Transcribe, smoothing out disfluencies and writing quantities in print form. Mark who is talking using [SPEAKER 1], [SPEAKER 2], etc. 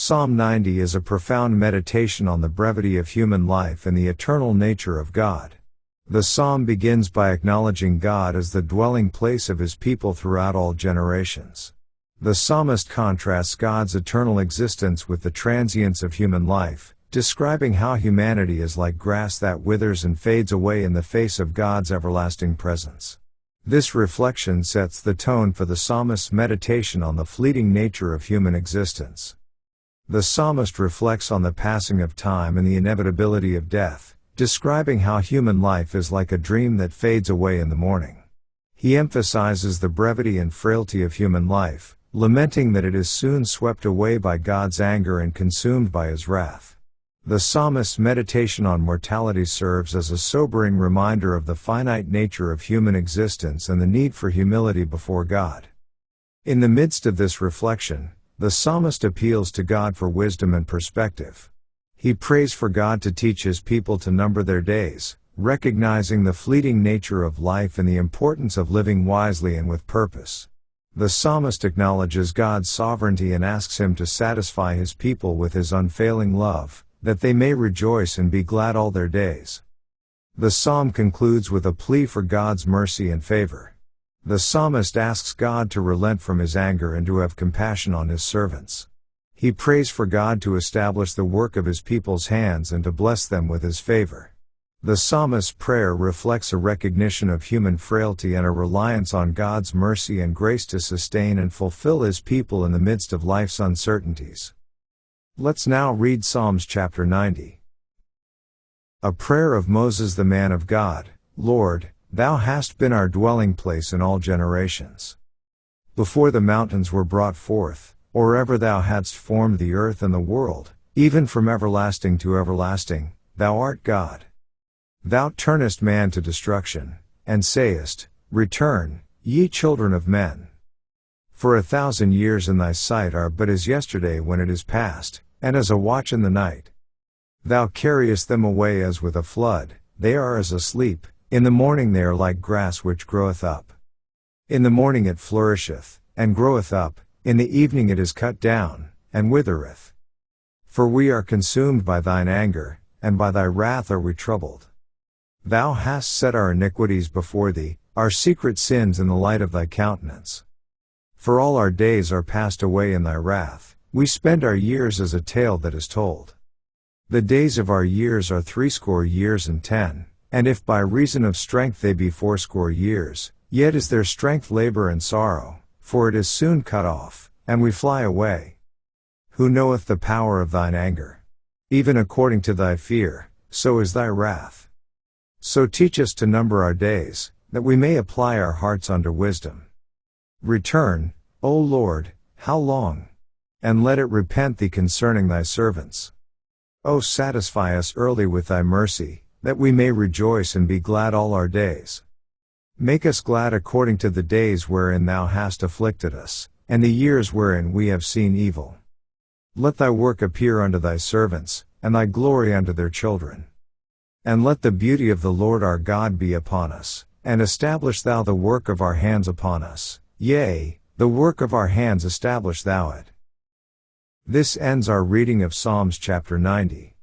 [SPEAKER 1] Psalm 90 is a profound meditation on the brevity of human life and the eternal nature of God. The psalm begins by acknowledging God as the dwelling place of His people throughout all generations. The psalmist contrasts God's eternal existence with the transience of human life, describing how humanity is like grass that withers and fades away in the face of God's everlasting presence. This reflection sets the tone for the psalmist's meditation on the fleeting nature of human existence. The psalmist reflects on the passing of time and the inevitability of death, describing how human life is like a dream that fades away in the morning. He emphasizes the brevity and frailty of human life, lamenting that it is soon swept away by God's anger and consumed by His wrath. The psalmist's meditation on mortality serves as a sobering reminder of the finite nature of human existence and the need for humility before God. In the midst of this reflection, the psalmist appeals to God for wisdom and perspective. He prays for God to teach His people to number their days, recognizing the fleeting nature of life and the importance of living wisely and with purpose. The psalmist acknowledges God's sovereignty and asks Him to satisfy His people with His unfailing love, that they may rejoice and be glad all their days. The psalm concludes with a plea for God's mercy and favor. The psalmist asks God to relent from His anger and to have compassion on His servants. He prays for God to establish the work of His people's hands and to bless them with His favor. The psalmist's prayer reflects a recognition of human frailty and a reliance on God's mercy and grace to sustain and fulfill His people in the midst of life's uncertainties. Let's now read Psalms chapter 90. A prayer of Moses the man of God. Lord, Thou hast been our dwelling place in all generations. Before the mountains were brought forth, or ever Thou hadst formed the earth and the world, even from everlasting to everlasting, Thou art God. Thou turnest man to destruction, and sayest, Return, ye children of men. For 1,000 years in Thy sight are but as yesterday when it is past, and as a watch in the night. Thou carriest them away as with a flood, they are as asleep, in the morning they are like grass which groweth up. In the morning it flourisheth, and groweth up, in the evening it is cut down, and withereth. For we are consumed by Thine anger, and by Thy wrath are we troubled. Thou hast set our iniquities before Thee, our secret sins in the light of Thy countenance. For all our days are passed away in Thy wrath, we spend our years as a tale that is told. The days of our years are 80 years and 10, and if by reason of strength they be 80 years, yet is their strength labor and sorrow, for it is soon cut off, and we fly away. Who knoweth the power of Thine anger? Even according to Thy fear, so is Thy wrath. So teach us to number our days, that we may apply our hearts unto wisdom. Return, O Lord, how long? And let it repent Thee concerning Thy servants. O satisfy us early with Thy mercy, that we may rejoice and be glad all our days. Make us glad according to the days wherein Thou hast afflicted us, and the years wherein we have seen evil. Let Thy work appear unto Thy servants, and Thy glory unto their children. And let the beauty of the Lord our God be upon us, and establish Thou the work of our hands upon us, yea, the work of our hands establish Thou it. This ends our reading of Psalms chapter 90.